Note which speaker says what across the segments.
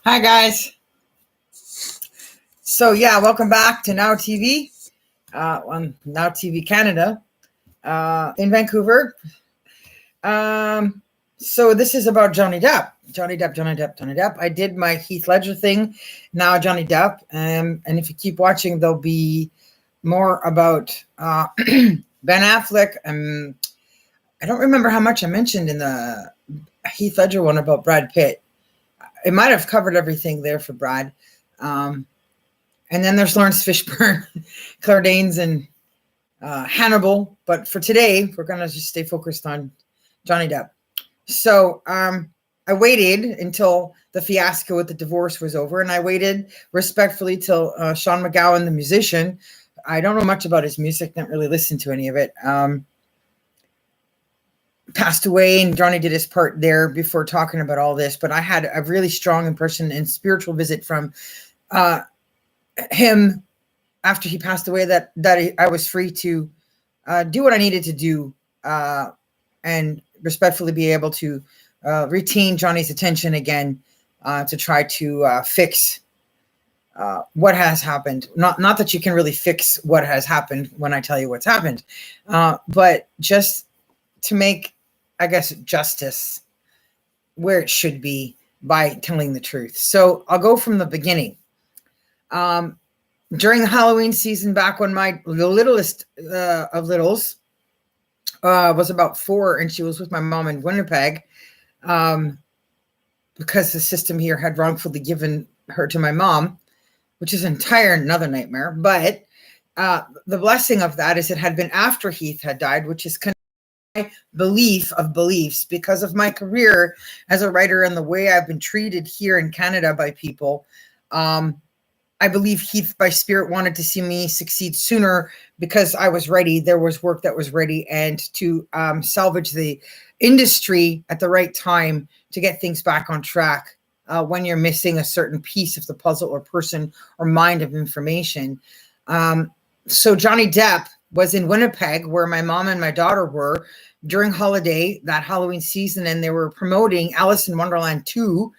Speaker 1: Hi, guys. So, yeah, welcome back to Now TV on Now TV Canada in Vancouver. So this is about Johnny Depp. Johnny Depp. I did my Heath Ledger thing. Now Johnny Depp. And if you keep watching, there'll be more about Ben Affleck. I don't remember how much I mentioned in the Heath Ledger one about Brad Pitt. It might have covered everything there for Brad. And then there's Lawrence Fishburne, Claire Danes, and Hannibal. But for today, we're going to just stay focused on Johnny Depp. So I waited until the fiasco with the divorce was over, and I waited respectfully till Sean McGowan, the musician. I don't know much about his music, didn't really listen to any of it. Passed away, and Johnny did his part there before talking about all this. But I had a really strong impression and spiritual visit from him after he passed away that I was free to do what I needed to do and respectfully be able to retain Johnny's attention again to try to fix what has happened. Not that you can really fix what has happened when I tell you what's happened, but just to make, I guess, justice where it should be by telling the truth. So I'll go from the beginning. During the Halloween season, back when the littlest of littles was about 4, and she was with my mom in Winnipeg, because the system here had wrongfully given her to my mom, which is another nightmare. But the blessing of that is it had been after Heath had died, which is my belief of beliefs because of my career as a writer and the way I've been treated here in Canada by people. I believe Heath, by spirit, wanted to see me succeed sooner because I was ready. There was work that was ready, and to salvage the industry at the right time to get things back on track when you're missing a certain piece of the puzzle or person or mind of information. So Johnny Depp was in Winnipeg, where my mom and my daughter were during that Halloween season, and they were promoting Alice in Wonderland 2.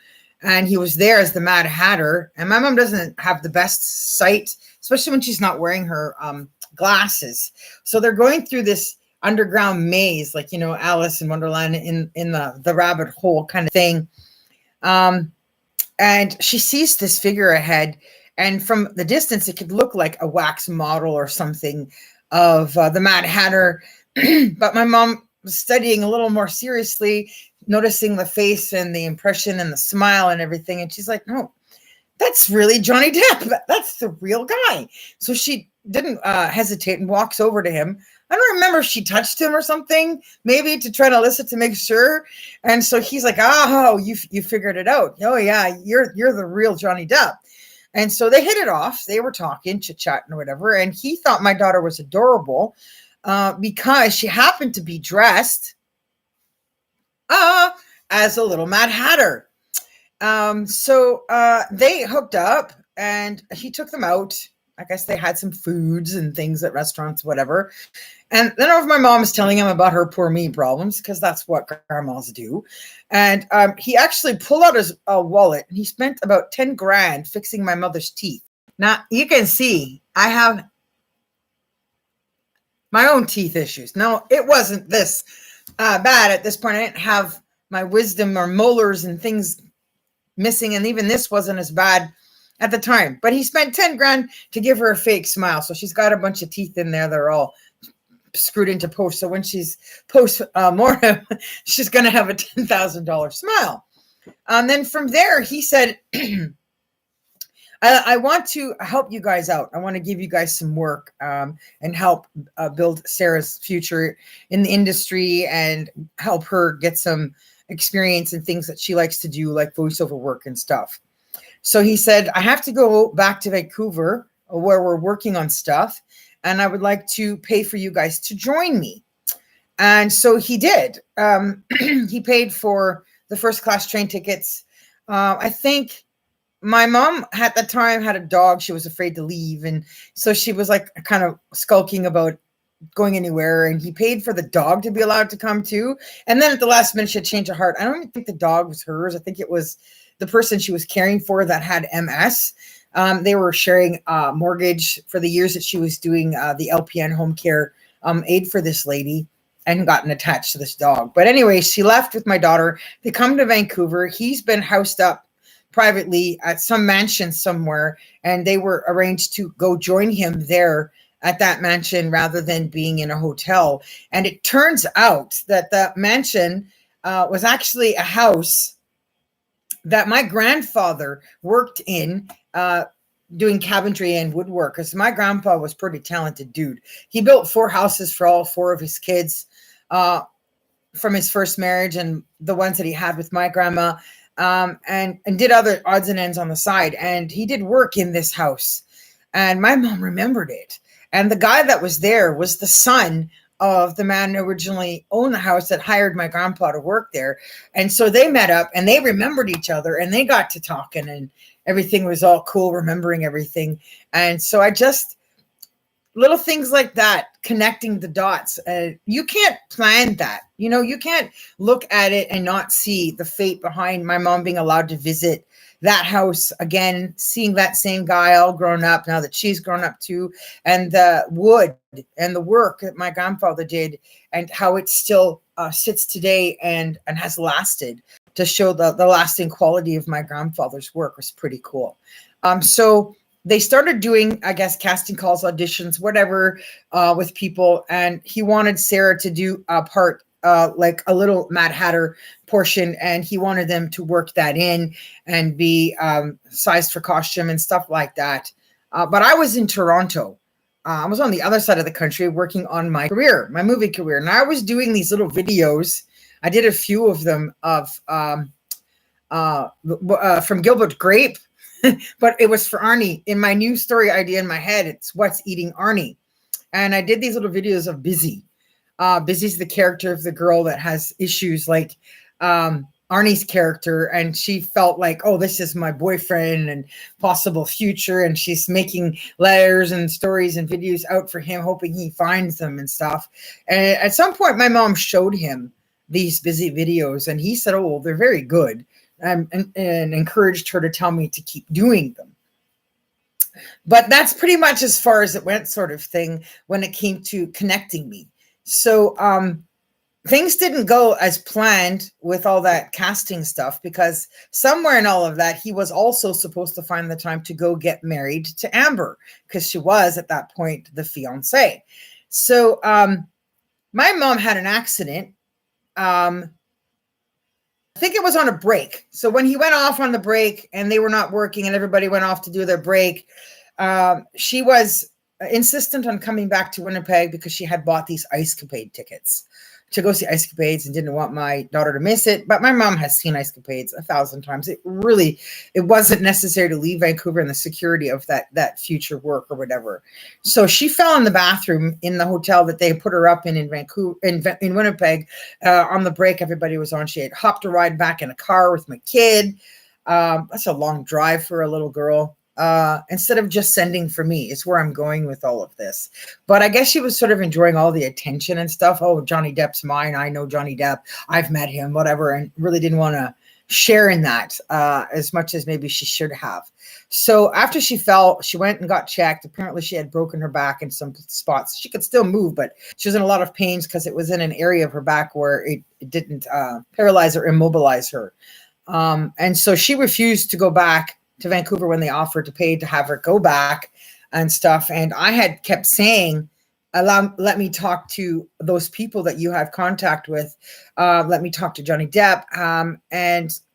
Speaker 1: And he was there as the Mad Hatter. And my mom doesn't have the best sight, especially when she's not wearing her glasses. So they're going through this underground maze, like, Alice in Wonderland in the rabbit hole kind of thing. And she sees this figure ahead. And from the distance, it could look like a wax model or something of the Mad Hatter. But my mom was studying a little more seriously, noticing the face and the impression and the smile and everything. And she's like, no, that's really Johnny Depp. That's the real guy. So she didn't hesitate and walks over to him. I don't remember if she touched him or something, maybe to try to listen to make sure. And so he's like, oh, you figured it out. Oh yeah, you're the real Johnny Depp. And so they hit it off. They were talking, chit-chatting or whatever. And he thought my daughter was adorable because she happened to be dressed as a little Mad Hatter. So they hooked up, and he took them out. I guess they had some foods and things at restaurants, whatever. And then my mom was telling him about her poor me problems, because that's what grandmas do. And he actually pulled out his wallet, and he spent about 10 grand fixing my mother's teeth. Now, you can see I have my own teeth issues. No, it wasn't this bad at this point. I didn't have my wisdom or molars and things missing, and even this wasn't as bad at the time. But he spent 10 grand to give her a fake smile. So she's got a bunch of teeth in there. They're all screwed into post. So when she's post-mortem, she's going to have a $10,000 smile. And then from there, he said, I want to help you guys out. I want to give you guys some work and help build Sarah's future in the industry and help her get some experience in things that she likes to do, like voiceover work and stuff. So he said, I have to go back to Vancouver where we're working on stuff, and I would like to pay for you guys to join me. And so he did. He paid for the first class train tickets. I think my mom at the time had a dog she was afraid to leave. And so she was like kind of skulking about going anywhere, and he paid for the dog to be allowed to come too. And then at the last minute, she had changed her heart. I don't even think the dog was hers. I think it was the person she was caring for that had MS. They were sharing mortgage for the years that she was doing the LPN home care aid for this lady, and gotten attached to this dog. But anyway, she left with my daughter. They come to Vancouver. He's been housed up privately at some mansion somewhere, and they were arranged to go join him there at that mansion rather than being in a hotel. And it turns out that the mansion was actually a house that my grandfather worked in, doing cabinetry and woodwork, because my grandpa was pretty talented dude. He built 4 houses for all 4 of his kids from his first marriage and the ones that he had with my grandma, and did other odds and ends on the side. And he did work in this house, and my mom remembered it. And the guy that was there was the son of the man who originally owned the house that hired my grandpa to work there. And so they met up and they remembered each other, and they got to talking, and everything was all cool, remembering everything. And so I just, little things like that, connecting the dots. You can't plan that. You know, you can't look at it and not see the fate behind my mom being allowed to visit that house again, seeing that same guy all grown up now that she's grown up too, and the wood and the work that my grandfather did, and how it still sits today and has lasted, to show the lasting quality of my grandfather's work was pretty cool. So they started doing, I guess, casting calls, auditions, whatever, with people. And he wanted Sarah to do a part, like a little Mad Hatter portion. And he wanted them to work that in and be sized for costume and stuff like that. But I was in Toronto. I was on the other side of the country working on my career, my movie career. And I was doing these little videos. I did a few of them of from Gilbert Grape, but it was for Arnie. In my new story idea in my head, it's What's Eating Arnie. And I did these little videos of Busy. Busy's the character of the girl that has issues like Arnie's character, and she felt like, oh, this is my boyfriend and possible future, and she's making letters and stories and videos out for him, hoping he finds them and stuff. And at some point, my mom showed him these Busy videos, and he said, oh, well, they're very good, and encouraged her to tell me to keep doing them. But that's pretty much as far as it went, sort of thing, when it came to connecting me. So things didn't go as planned with all that casting stuff, because somewhere in all of that, he was also supposed to find the time to go get married to Amber, because she was at that point the fiance. So my mom had an accident. I think it was on a break. So when he went off on the break and they were not working and everybody went off to do their break, she was insistent on coming back to Winnipeg because she had bought these Ice Capade tickets to go see Ice Capades and didn't want my daughter to miss it. But my mom has seen Ice Capades 1,000 times. It wasn't necessary to leave Vancouver and the security of that future work or whatever. So she fell in the bathroom in the hotel that they put her up in Vancouver, in Winnipeg, on the break everybody was on. She had hopped a ride back in a car with my kid. That's a long drive for a little girl. Instead of just sending for me, is where I'm going with all of this. But I guess she was sort of enjoying all the attention and stuff. Oh, Johnny Depp's mine. I know Johnny Depp. I've met him, whatever. And really didn't want to share in that as much as maybe she should have. So after she fell, she went and got checked. Apparently she had broken her back in some spots. She could still move, but she was in a lot of pains because it was in an area of her back where it didn't paralyze or immobilize her. And so she refused to go back to Vancouver when they offered to pay to have her go back and stuff. And I had kept saying, let me talk to those people that you have contact with. Let me talk to Johnny Depp,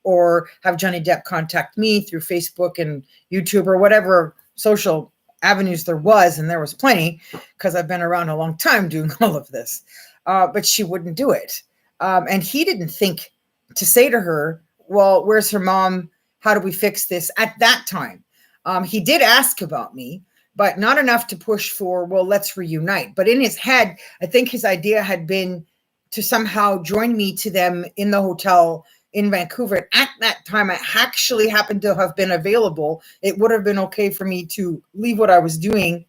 Speaker 1: or have Johnny Depp contact me through Facebook and YouTube or whatever social avenues there was. And there was plenty, because I've been around a long time doing all of this. But she wouldn't do it. And he didn't think to say to her, well, where's her mom? How do we fix this at that time? He did ask about me, but not enough to push for, well, let's reunite. But in his head, I think his idea had been to somehow join me to them in the hotel in Vancouver. And at that time, I actually happened to have been available. It would have been okay for me to leave what I was doing,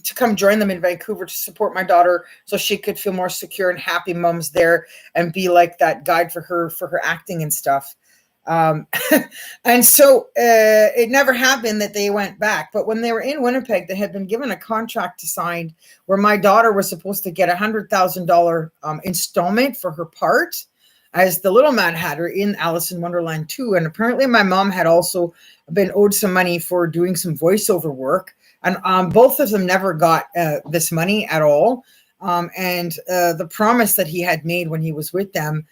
Speaker 1: to come join them in Vancouver to support my daughter so she could feel more secure and happy. Mom's there and be like that guide for her acting and stuff. And so it never happened that they went back. But when they were in Winnipeg, they had been given a contract to sign where my daughter was supposed to get $100,000 installment for her part as the little Mad Hatter in Alice in Wonderland 2. And apparently my mom had also been owed some money for doing some voiceover work. And both of them never got this money at all. And the promise that he had made when he was with them,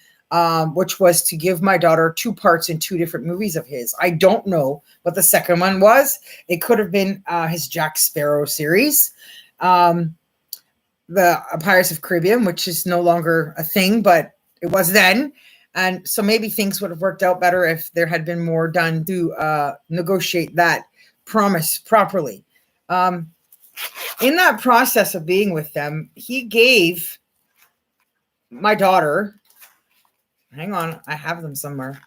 Speaker 1: which was to give my daughter 2 parts in 2 different movies of his. I don't know what the second one was. It could have been his Jack Sparrow series, the Pirates of Caribbean, which is no longer a thing, but it was then. And so maybe things would have worked out better if there had been more done to negotiate that promise properly. In that process of being with them, he gave my daughter, hang on, I have them somewhere.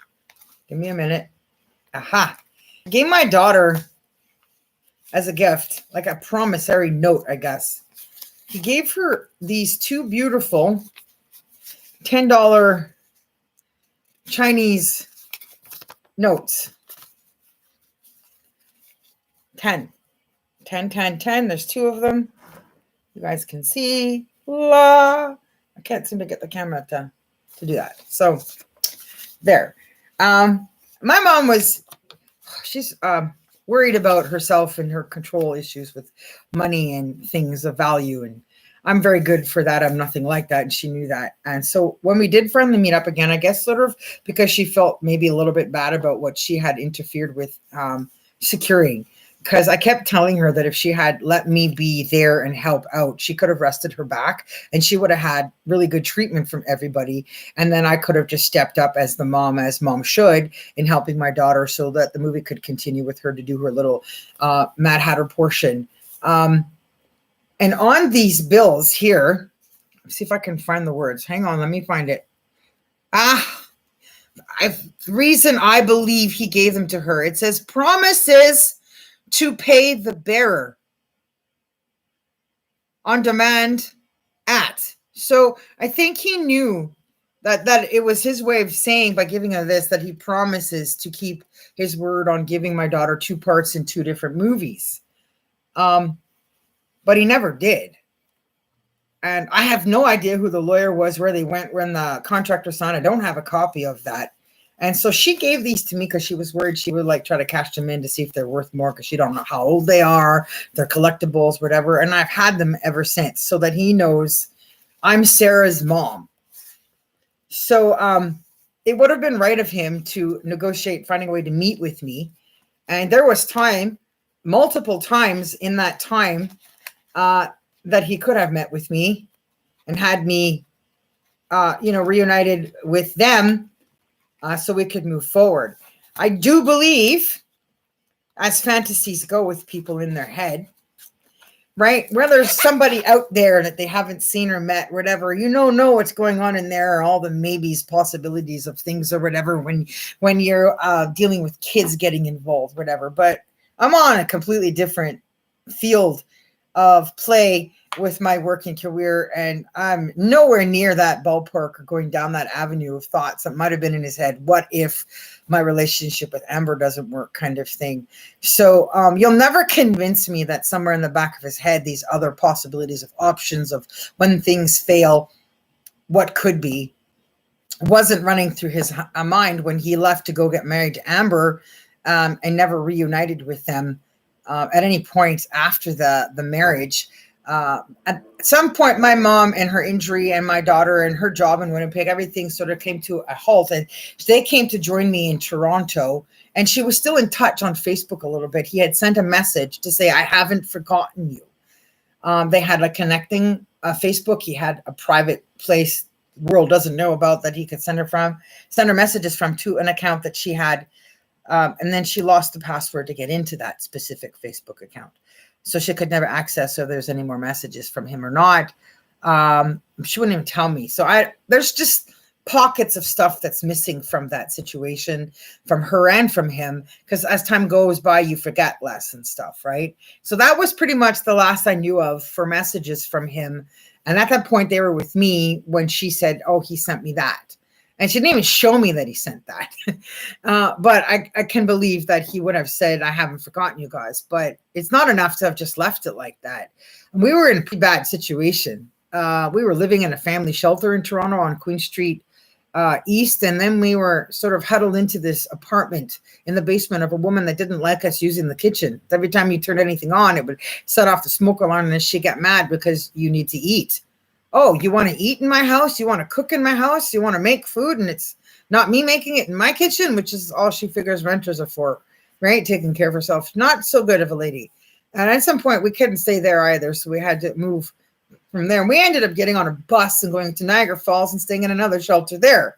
Speaker 1: Give me a minute. Aha. Gave my daughter as a gift, like a promissory note, I guess. He gave her these 2 beautiful $10 Chinese notes. 10. There's 2 of them. You guys can see. I can't seem to get the camera to do that. So there. My mom she's worried about herself and her control issues with money and things of value. And I'm very good for that. I'm nothing like that. And she knew that. And so when we did finally meet up again, I guess sort of because she felt maybe a little bit bad about what she had interfered with securing. Because I kept telling her that if she had let me be there and help out, she could have rested her back and she would have had really good treatment from everybody. And then I could have just stepped up as the mom, as mom should, in helping my daughter so that the movie could continue with her to do her little Mad Hatter portion. And on these bills here, let's see if I can find the words. Hang on, let me find it. The reason I believe he gave them to her, it says promises to pay the bearer on demand at. So I think he knew that it was his way of saying by giving her this, that he promises to keep his word on giving my daughter 2 parts in 2 different movies. But he never did. And I have no idea who the lawyer was, where they went when the contract was signed. I don't have a copy of that. And so she gave these to me because she was worried she would like try to cash them in to see if they're worth more, because she don't know how old they are, they're collectibles, whatever. And I've had them ever since so that he knows I'm Sarah's mom. So it would have been right of him to negotiate, finding a way to meet with me. And there was time, multiple times in that time, that he could have met with me and had me, reunited with them. So we could move forward. I do believe, as fantasies go with people in their head, right? Where there's somebody out there that they haven't seen or met, whatever, know what's going on in there, all the maybes, possibilities of things or whatever, when you're dealing with kids getting involved, whatever. But I'm on a completely different field of play with my working career, and I'm nowhere near that ballpark or going down that avenue of thoughts that might have been in his head. What if my relationship with Amber doesn't work, kind of thing. So you'll never convince me that somewhere in the back of his head, these other possibilities of options of when things fail, what could be, wasn't running through his mind when he left to go get married to Amber, and never reunited with them at any point after the marriage. At some point, my mom and her injury and my daughter and her job in Winnipeg, everything sort of came to a halt, and they came to join me in Toronto, and she was still in touch on Facebook a little bit. He had sent a message to say, I haven't forgotten you. They had a connecting Facebook. He had a private place the world doesn't know about that he could send her messages from, to an account that she had. And then she lost the password to get into that specific Facebook account. So she could never access if there's any more messages from him or not. She wouldn't even tell me. So there's just pockets of stuff that's missing from that situation, from her and from him, because as time goes by, you forget less and stuff, right? So that was pretty much the last I knew of for messages from him. And at that point, they were with me when she said, oh, he sent me that. And she didn't even show me that he sent that. But I can believe that he would have said, I haven't forgotten you guys. But it's not enough to have just left it like that. And we were in a pretty bad situation. We were living in a family shelter in Toronto on Queen Street East. And then we were sort of huddled into this apartment in the basement of a woman that didn't like us using the kitchen. Every time you turned anything on, it would set off the smoke alarm, and then she'd get mad because you need to eat. Oh, you want to eat in my house? You want to cook in my house? You want to make food? And it's not me making it in my kitchen, which is all she figures renters are for, right? Taking care of herself. Not so good of a lady. And at some point, we couldn't stay there either. So we had to move from there. And we ended up getting on a bus and going to Niagara Falls and staying in another shelter there.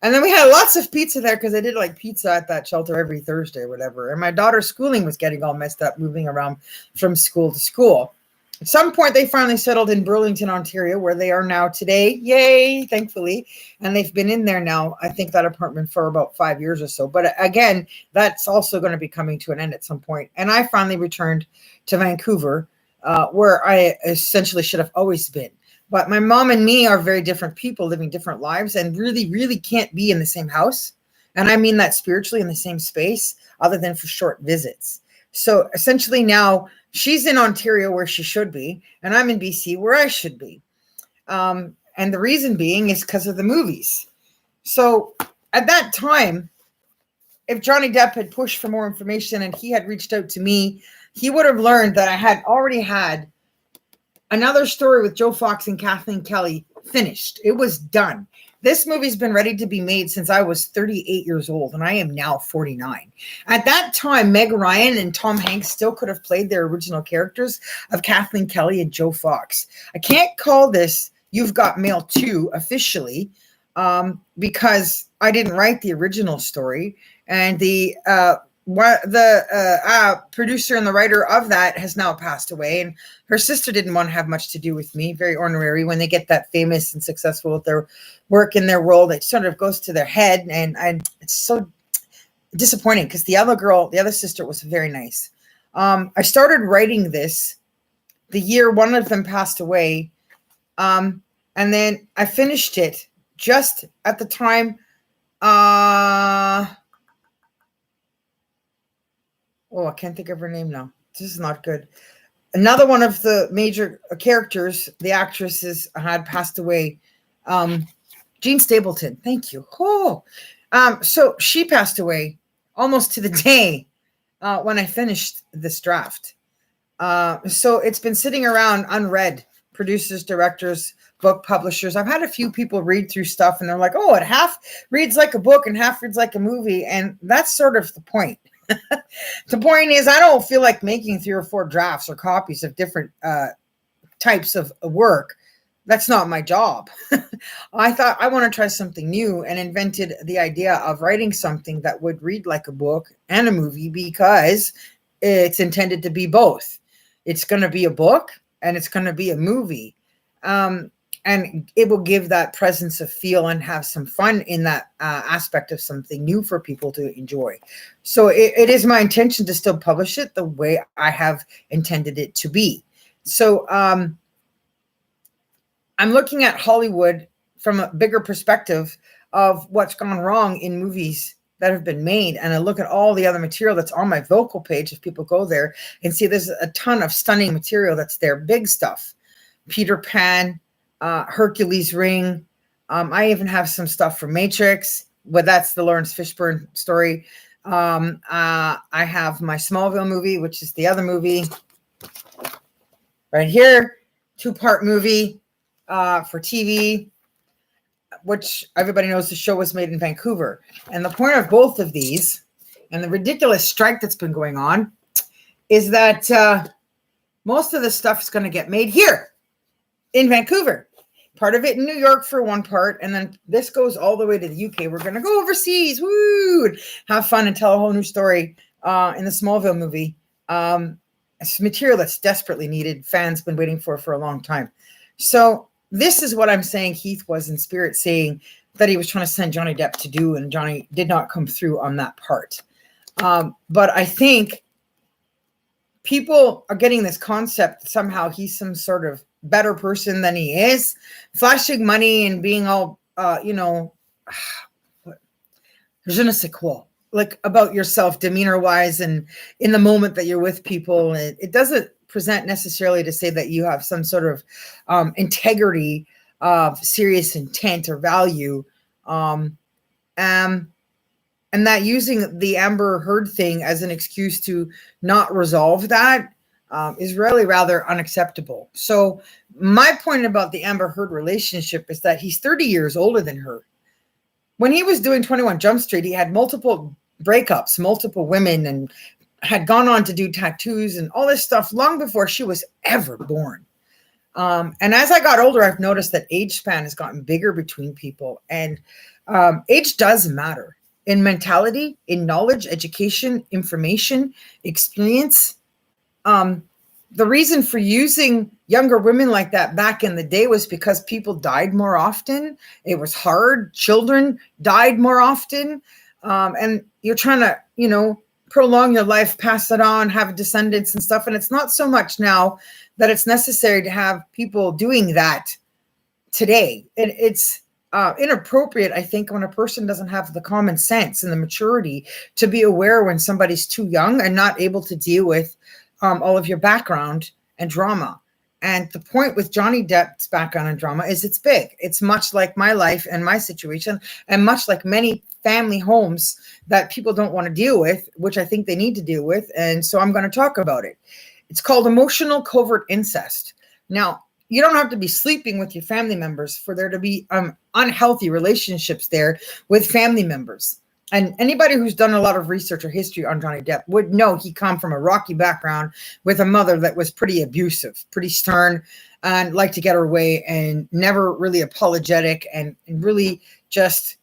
Speaker 1: And then we had lots of pizza there because they did like pizza at that shelter every Thursday or whatever. And my daughter's schooling was getting all messed up, moving around from school to school. At some point, they finally settled in Burlington, Ontario, where they are now today. Yay, thankfully. And they've been in there now, I think, that apartment for about 5 years or so. But again, that's also going to be coming to an end at some point. And I finally returned to Vancouver, where I essentially should have always been. But my mom and me are very different people living different lives and really, really can't be in the same house. And I mean that spiritually, in the same space, other than for short visits. So essentially now she's in Ontario where she should be, and I'm in BC where I should be. And the reason being is because of the movies. So at that time, if Johnny Depp had pushed for more information and he had reached out to me, he would have learned that I had already had another story with Joe Fox and Kathleen Kelly finished. It was done. This movie's been ready to be made since I was 38 years old, and I am now 49. At that time, Meg Ryan and Tom Hanks still could have played their original characters of Kathleen Kelly and Joe Fox. I can't call this You've Got Mail 2 officially because I didn't write the original story, and the producer and the writer of that has now passed away, and her sister didn't want to have much to do with me. Very ornery. When they get that famous and successful with their work in their world, it sort of goes to their head, and it's so disappointing because the other sister was very nice. I started writing this the year one of them passed away, and then I finished it just at the time I can't think of her name now. This is not good. Another one of the major characters, the actresses, had passed away. Jean Stapleton. Thank you. So she passed away almost to the day when I finished this draft. So it's been sitting around unread. Producers, directors, book publishers. I've had a few people read through stuff and they're like, oh, it half reads like a book and half reads like a movie. And that's sort of the point. The point is, I don't feel like making 3 or 4 drafts or copies of different types of work. That's not my job. I thought I want to try something new and invented the idea of writing something that would read like a book and a movie because it's intended to be both. It's going to be a book and it's going to be a movie. And it will give that presence of feel and have some fun in that aspect of something new for people to enjoy. So it is my intention to still publish it the way I have intended it to be. So I'm looking at Hollywood from a bigger perspective of what's gone wrong in movies that have been made. And I look at all the other material that's on my vocal page. If people go there and see, there's a ton of stunning material that's there. Big stuff. Peter Pan, Hercules Ring. I even have some stuff from Matrix, but that's the Lawrence Fishburne story. I have my Smallville movie, which is the other movie right here, 2-part movie for TV, which everybody knows the show was made in Vancouver. And the point of both of these and the ridiculous strike that's been going on is that most of the stuff is going to get made here in Vancouver. Part of it in New York for one part, and then this goes all the way to the UK. We're going to go overseas, woo, have fun and tell a whole new story in the Smallville movie. It's material that's desperately needed. Fans been waiting for a long time. So this is what I'm saying Heath was in spirit saying that he was trying to send Johnny Depp to do, and Johnny did not come through on that part. But I think people are getting this concept that somehow he's some sort of better person than he is, flashing money and being all, je ne sais quoi, like about yourself demeanor wise and in the moment that you're with people. It doesn't present necessarily to say that you have some sort of integrity of serious intent or value. And that using the Amber Heard thing as an excuse to not resolve that is really rather unacceptable. So my point about the Amber Heard relationship is that he's 30 years older than her. When he was doing 21 Jump Street, he had multiple breakups, multiple women, and had gone on to do tattoos and all this stuff long before she was ever born. And as I got older, I've noticed that age span has gotten bigger between people, and age does matter in mentality, in knowledge, education, information, experience. The reason for using younger women like that back in the day was because people died more often. It was hard. Children died more often. And you're trying to, prolong your life, pass it on, have descendants and stuff. And it's not so much now that it's necessary to have people doing that today. It's inappropriate, I think, when a person doesn't have the common sense and the maturity to be aware when somebody's too young and not able to deal with all of your background and drama. And the point with Johnny Depp's background and drama is it's big. It's much like my life and my situation, and much like many family homes that people don't want to deal with, which I think they need to deal with. And so I'm going to talk about it. It's called emotional covert incest. Now, you don't have to be sleeping with your family members for there to be unhealthy relationships there with family members. And anybody who's done a lot of research or history on Johnny Depp would know he come from a rocky background with a mother that was pretty abusive, pretty stern, and liked to get her way, and never really apologetic, and really just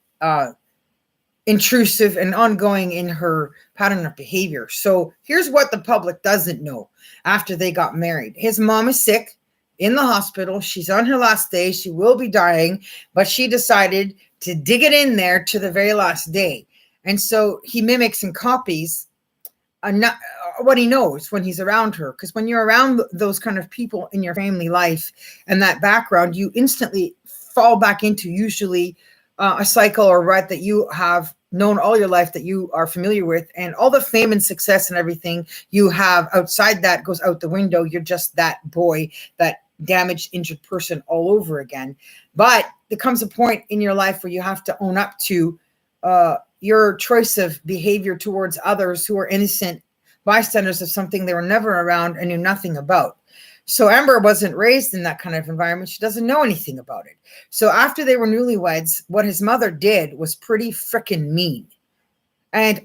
Speaker 1: intrusive and ongoing in her pattern of behavior. So here's what the public doesn't know after they got married. His mom is sick in the hospital. She's on her last day. She will be dying, but she decided to dig it in there to the very last day. And so he mimics and copies what he knows when he's around her. Because when you're around those kind of people in your family life and that background, you instantly fall back into usually a cycle or rut that you have known all your life, that you are familiar with, and all the fame and success and everything you have outside that goes out the window. You're just that boy, that damaged, injured person all over again. But there comes a point in your life where you have to own up to your choice of behavior towards others who are innocent bystanders of something they were never around and knew nothing about. So Amber wasn't raised in that kind of environment. She doesn't know anything about it. So after they were newlyweds, what his mother did was pretty freaking mean. And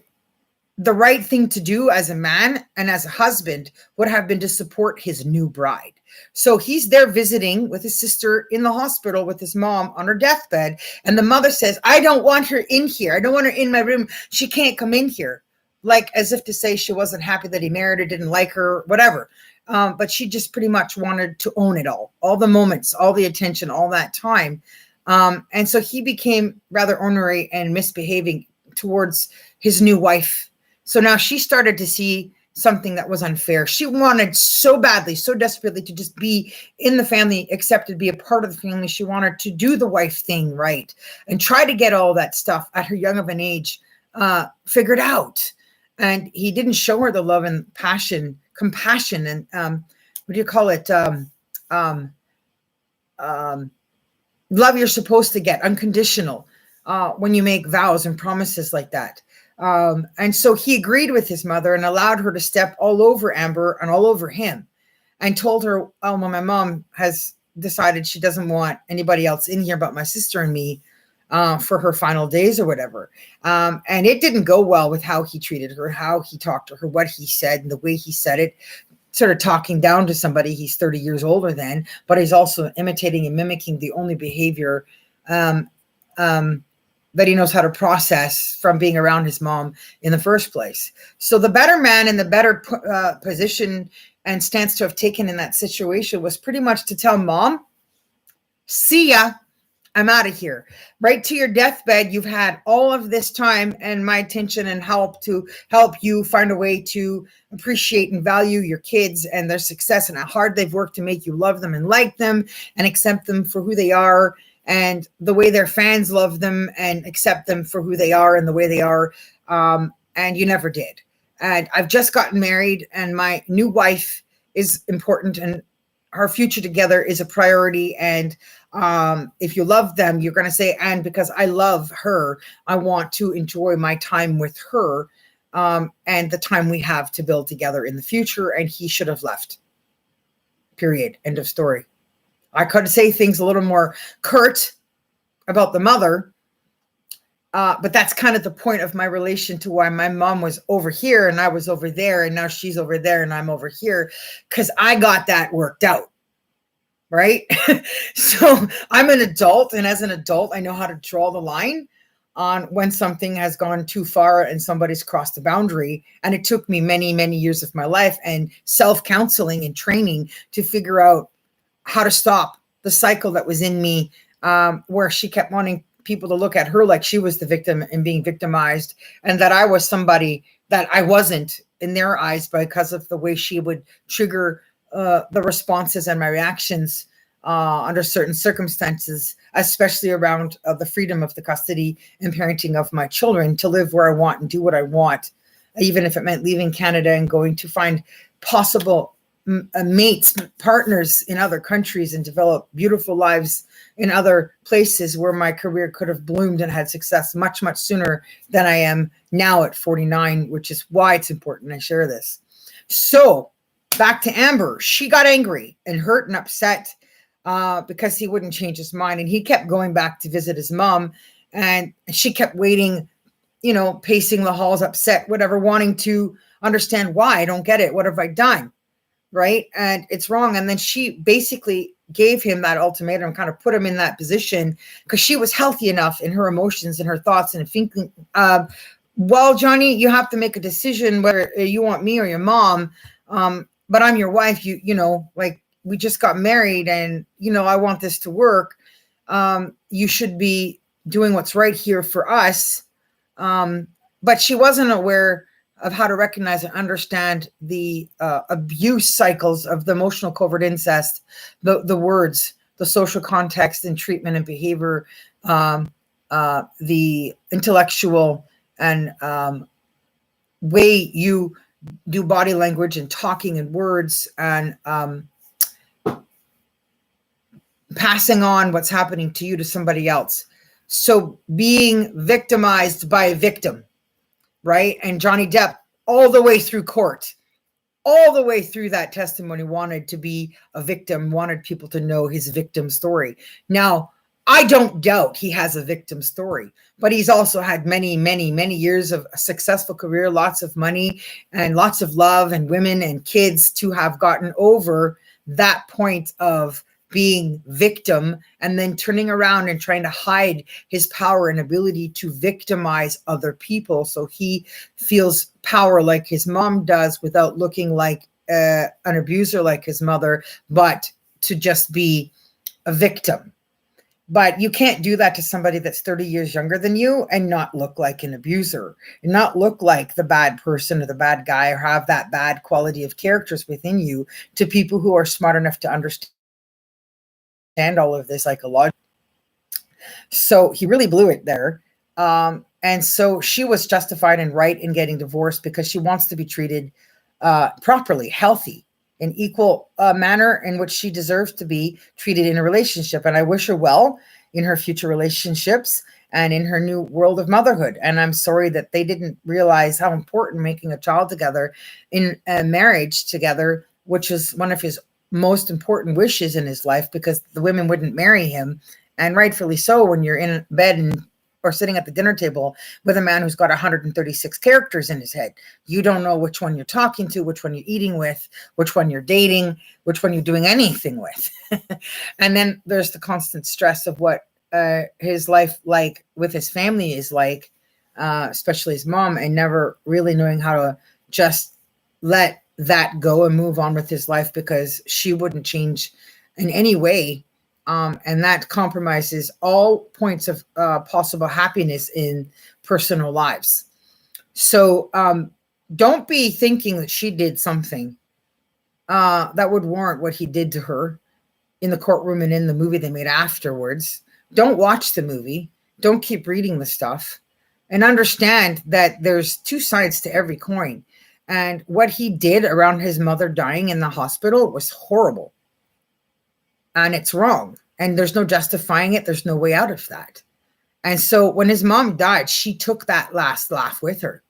Speaker 1: the right thing to do as a man and as a husband would have been to support his new bride. So he's there visiting with his sister in the hospital with his mom on her deathbed. And the mother says, I don't want her in here. I don't want her in my room. She can't come in here. Like as if to say she wasn't happy that he married her, didn't like her, whatever. But she just pretty much wanted to own it all the moments, all the attention, all that time. And so he became rather ornery and misbehaving towards his new wife. So now she started to see something that was unfair. She wanted so badly, so desperately to just be in the family, accepted, be a part of the family. She wanted to do the wife thing right and try to get all that stuff at her young of an age figured out. And he didn't show her the love and passion, compassion, and what do you call it? Love you're supposed to get, unconditional, when you make vows and promises like that. And so he agreed with his mother and allowed her to step all over Amber and all over him, and told her, oh, well, my mom has decided she doesn't want anybody else in here but my sister and me for her final days or whatever. And it didn't go well with how he treated her, how he talked to her, what he said, and the way he said it, sort of talking down to somebody he's 30 years older than, but he's also imitating and mimicking the only behavior that he knows how to process from being around his mom in the first place. So the better man and the better position and stance to have taken in that situation was pretty much to tell mom, See ya. I'm out of here. Right to your deathbed, you've had all of this time and my attention and help to help you find a way to appreciate and value your kids and their success and how hard they've worked to make you love them and like them and accept them for who they are and the way their fans love them and accept them for who they are and the way they are. And you never did. And I've just gotten married and my new wife is important and our future together is a priority. And if you love them, you're going to say, and because I love her, I want to enjoy my time with her and the time we have to build together in the future. And he should have left. Period. End of story. I could say things a little more curt about the mother, but that's kind of the point of my relation to why my mom was over here and I was over there and now she's over there and I'm over here because I got that worked out. Right? So I'm an adult, and as an adult, I know how to draw the line on when something has gone too far and somebody's crossed the boundary. And it took me many, many years of my life and self-counseling and training to figure out how to stop the cycle that was in me, where she kept wanting people to look at her like she was the victim and being victimized, and that I was somebody that I wasn't in their eyes because of the way she would trigger the responses and my reactions under certain circumstances, especially around the freedom of the custody and parenting of my children to live where I want and do what I want, even if it meant leaving Canada and going to find possible mates, partners in other countries and develop beautiful lives in other places where my career could have bloomed and had success much, much sooner than I am now at 49, which is why it's important I share this. So back to Amber. She got angry and hurt and upset because he wouldn't change his mind. And he kept going back to visit his mom. And she kept waiting, pacing the halls, upset, whatever, wanting to understand why. I don't get it. What have I done? Right? And it's wrong. And then she basically gave him that ultimatum, kind of put him in that position because she was healthy enough in her emotions and her thoughts and thinking, well, Johnny, you have to make a decision whether you want me or your mom. But I'm your wife, like we just got married and, I want this to work. You should be doing what's right here for us. But she wasn't aware of how to recognize and understand the abuse cycles of the emotional covert incest, the words, the social context and treatment and behavior, the intellectual and way you do body language and talking and words and passing on what's happening to you to somebody else. So being victimized by a victim, right? And Johnny Depp, all the way through court, all the way through that testimony, wanted to be a victim, wanted people to know his victim story. Now, I don't doubt he has a victim story, but he's also had many, many, many years of a successful career, lots of money and lots of love and women and kids to have gotten over that point of being victim and then turning around and trying to hide his power and ability to victimize other people. So he feels power like his mom does without looking like an abuser like his mother, but to just be a victim. But you can't do that to somebody that's 30 years younger than you and not look like an abuser and not look like the bad person or the bad guy or have that bad quality of characters within you to people who are smart enough to understand all of this psychologically. So he really blew it there. And so she was justified and right in getting divorced because she wants to be treated properly, healthy, in equal manner in which she deserves to be treated in a relationship. And I wish her well in her future relationships and in her new world of motherhood. And I'm sorry that they didn't realize how important making a child together in a marriage together, which is one of his most important wishes in his life, because the women wouldn't marry him. And rightfully so, when you're in bed or sitting at the dinner table with a man who's got 136 characters in his head. You don't know which one you're talking to, which one you're eating with, which one you're dating, which one you're doing anything with. And then there's the constant stress of what his life like with his family is like, especially his mom, and never really knowing how to just let that go and move on with his life because she wouldn't change in any way And that compromises all points of possible happiness in personal lives. So don't be thinking that she did something that would warrant what he did to her in the courtroom and in the movie they made afterwards. Don't watch the movie. Don't keep reading the stuff. And understand that there's two sides to every coin. And what he did around his mother dying in the hospital was horrible. And it's wrong. And there's no justifying it. There's no way out of that. And so when his mom died, she took that last laugh with her,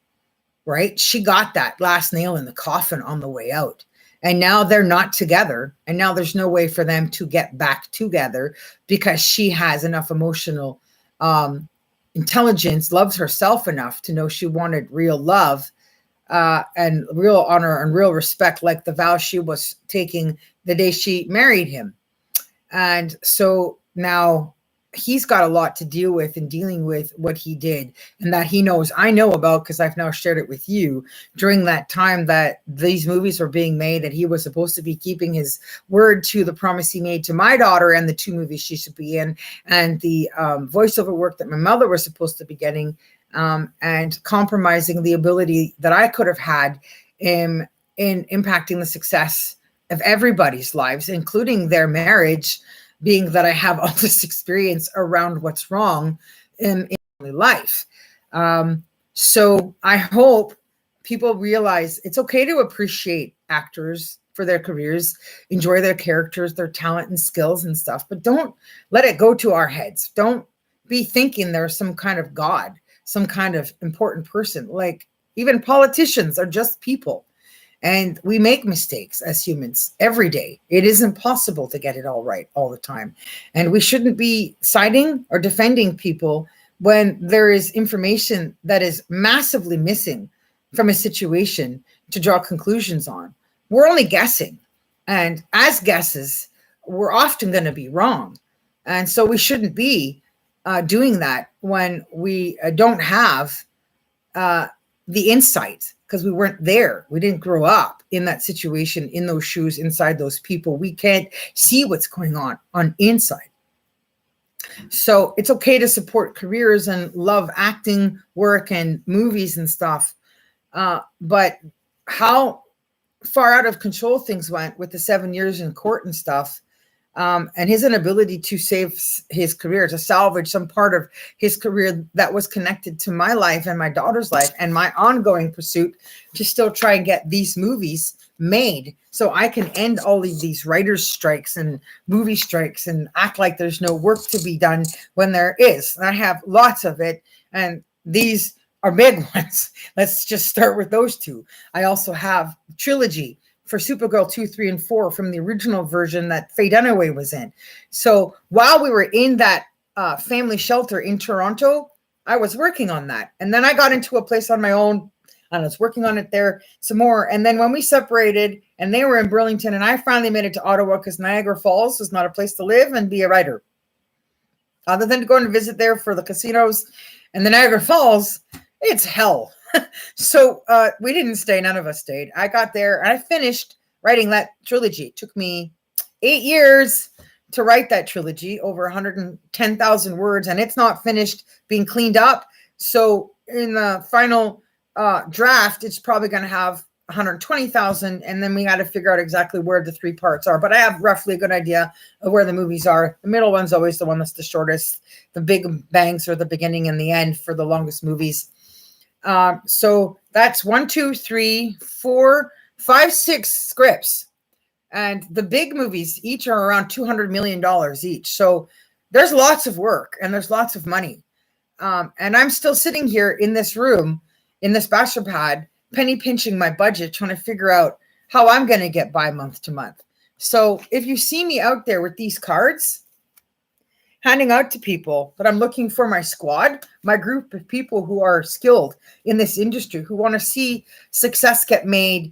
Speaker 1: right? She got that last nail in the coffin on the way out. And now they're not together. And now there's no way for them to get back together because she has enough emotional intelligence, loves herself enough to know she wanted real love and real honor and real respect, like the vow she was taking the day she married him. And so now he's got a lot to deal with in dealing with what he did, and that he knows I know about because I've now shared it with you during that time that these movies were being made, that he was supposed to be keeping his word to the promise he made to my daughter and the 2 movies she should be in, and the voiceover work that my mother was supposed to be getting, and compromising the ability that I could have had in impacting the success of everybody's lives, including their marriage, being that I have all this experience around what's wrong in life. So I hope people realize it's okay to appreciate actors for their careers, enjoy their characters, their talent and skills and stuff, but don't let it go to our heads. Don't be thinking they're some kind of God, some kind of important person. Like, even politicians are just people. And we make mistakes as humans every day. It isn't possible to get it all right all the time. And we shouldn't be siding or defending people when there is information that is massively missing from a situation to draw conclusions on. We're only guessing. And as guesses, we're often going to be wrong. And so we shouldn't be doing that when we don't have the insight, because we weren't there. We didn't grow up in that situation, in those shoes, inside those people. We can't see what's going on inside. So it's okay to support careers and love acting work and movies and stuff. But how far out of control things went with the 7 years in court and stuff, and his inability to save his career, to salvage some part of his career that was connected to my life and my daughter's life and my ongoing pursuit to still try and get these movies made so I can end all of these writers' strikes and movie strikes and act like there's no work to be done when there is. I have lots of it, and these are big ones. Let's just start with those 2. I also have trilogy for Supergirl 2, 3, and 4 from the original version that Faye Dunaway was in. So while we were in that family shelter in Toronto, I was working on that. And then I got into a place on my own, and I was working on it there some more. And then when we separated and they were in Burlington, and I finally made it to Ottawa because Niagara Falls was not a place to live and be a writer. Other than to go and visit there for the casinos and the Niagara Falls, it's hell. So we didn't stay. None of us stayed. I got there and I finished writing that trilogy. It took me 8 years to write that trilogy, over 110,000 words, and it's not finished being cleaned up. So in the final draft, it's probably going to have 120,000, and then we got to figure out exactly where the 3 parts are. But I have roughly a good idea of where the movies are. The middle one's always the one that's the shortest. The big bangs are the beginning and the end for the longest movies. So that's 1, 2, 3, 4, 5, 6 scripts. And the big movies each are around $200 million each. So there's lots of work and there's lots of money. And I'm still sitting here in this room, in this bachelor pad, penny pinching my budget, trying to figure out how I'm going to get by month to month. So if you see me out there with these cards, handing out to people that I'm looking for my squad, my group of people who are skilled in this industry, who want to see success get made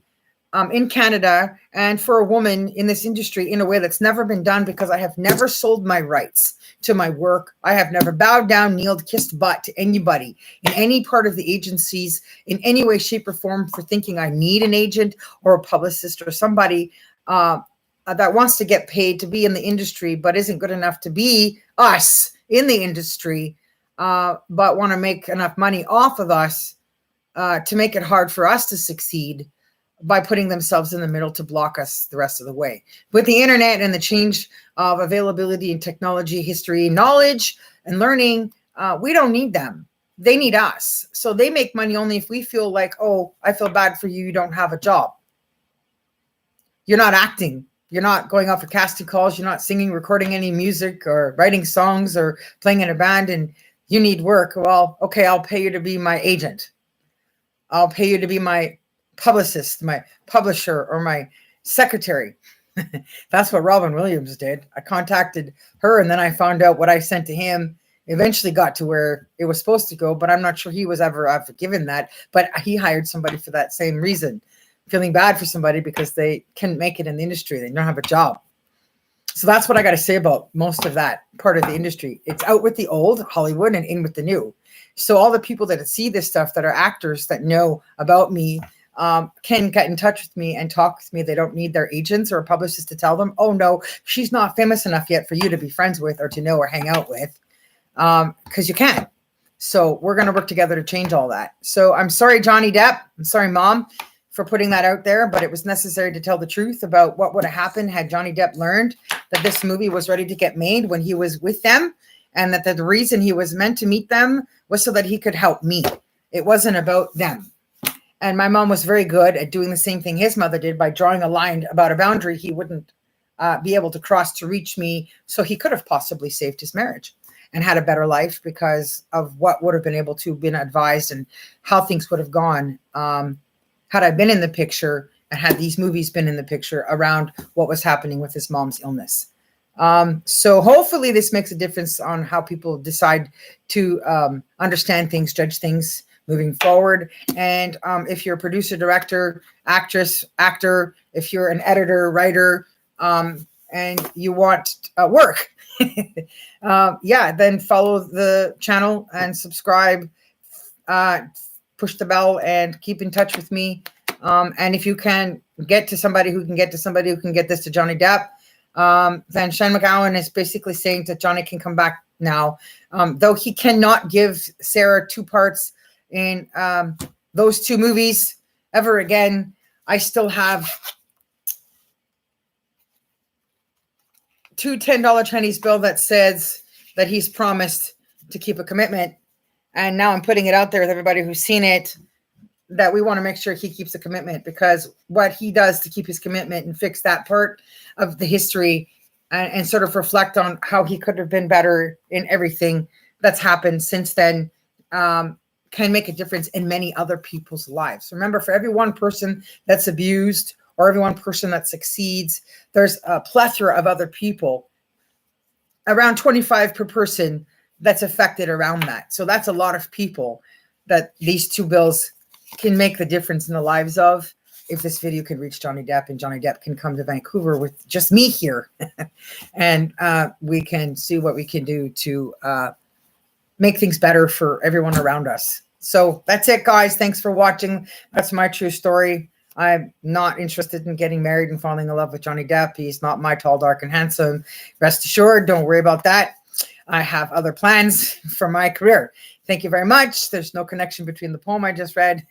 Speaker 1: in Canada and for a woman in this industry in a way that's never been done, because I have never sold my rights to my work. I have never bowed down, kneeled, kissed butt to anybody in any part of the agencies in any way, shape, or form for thinking I need an agent or a publicist or somebody that wants to get paid to be in the industry, but isn't good enough to be us in the industry, but want to make enough money off of us to make it hard for us to succeed by putting themselves in the middle to block us the rest of the way. With the internet and the change of availability and technology, history, knowledge, and learning, we don't need them. They need us. So they make money only if we feel like, oh, I feel bad for you. You don't have a job. You're not acting. You're not going out for casting calls. You're not singing, recording any music or writing songs or playing in a band, and you need work. Well, okay, I'll pay you to be my agent. I'll pay you to be my publicist, my publisher, or my secretary. That's what Robin Williams did. I contacted her, and then I found out what I sent to him eventually got to where it was supposed to go, but I'm not sure he was ever given that. But he hired somebody for that same reason, feeling bad for somebody because they couldn't make it in the industry. They don't have a job. So that's what I got to say about most of that part of the industry. It's out with the old Hollywood and in with the new. So all the people that see this stuff that are actors that know about me can get in touch with me and talk with me. They don't need their agents or publicists to tell them, oh, no, she's not famous enough yet for you to be friends with or to know or hang out with, because you can't. So we're going to work together to change all that. So I'm sorry, Johnny Depp. I'm sorry, Mom, for putting that out there, but it was necessary to tell the truth about what would have happened had Johnny Depp learned that this movie was ready to get made when he was with them, and that the reason he was meant to meet them was so that he could help me. It wasn't about them. And my mom was very good at doing the same thing his mother did by drawing a line about a boundary he wouldn't be able to cross to reach me. So he could have possibly saved his marriage and had a better life because of what would have been able to been advised and how things would have gone had I been in the picture and had these movies been in the picture around what was happening with his mom's illness. So hopefully this makes a difference on how people decide to understand things, judge things moving forward. And if you're a producer, director, actress, actor, if you're an editor, writer, and you want work, then follow the channel and subscribe, push the bell and keep in touch with me. And if you can get to somebody who can get to somebody who can get this to Johnny Depp, then Shane McGowan is basically saying that Johnny can come back now. Though he cannot give Sarah 2 parts in those 2 movies ever again, I still have 2 $10 Chinese bill that says that he's promised to keep a commitment. And now I'm putting it out there with everybody who's seen it that we want to make sure he keeps a commitment, because what he does to keep his commitment and fix that part of the history and sort of reflect on how he could have been better in everything that's happened since then can make a difference in many other people's lives. Remember, for every one person that's abused or every one person that succeeds, there's a plethora of other people, around 25 per person, that's affected around that. So that's a lot of people that these 2 bills can make the difference in the lives of, if this video can reach Johnny Depp and Johnny Depp can come to Vancouver with just me here and we can see what we can do to make things better for everyone around us. So that's it, guys. Thanks for watching. That's my true story. I'm not interested in getting married and falling in love with Johnny Depp. He's not my tall, dark, and handsome. Rest assured, don't worry about that. I have other plans for my career. Thank you very much. There's no connection between the poem I just read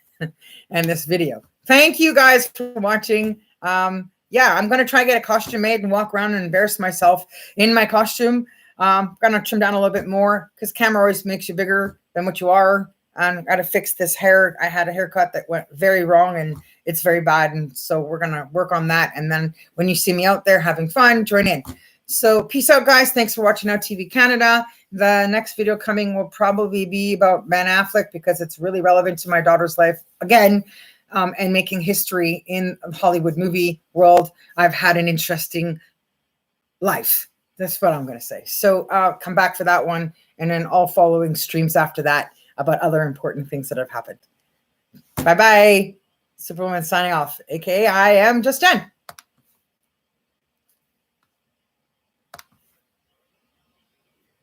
Speaker 1: and this video. Thank you guys for watching. I'm going to try to get a costume made and walk around and embarrass myself in my costume. I'm going to trim down a little bit more because camera always makes you bigger than what you are. And I got to fix this hair. I had a haircut that went very wrong and it's very bad. And so we're going to work on that. And then when you see me out there having fun, join in. So peace out, guys. Thanks for watching Now TV Canada. The next video coming will probably be about Ben Affleck because it's really relevant to my daughter's life again, and making history in the Hollywood movie world. I've had an interesting life. That's what I'm going to say. So come back for that one, and then all following streams after that about other important things that have happened. Bye-bye. Superwoman signing off, aka I am Just Jen.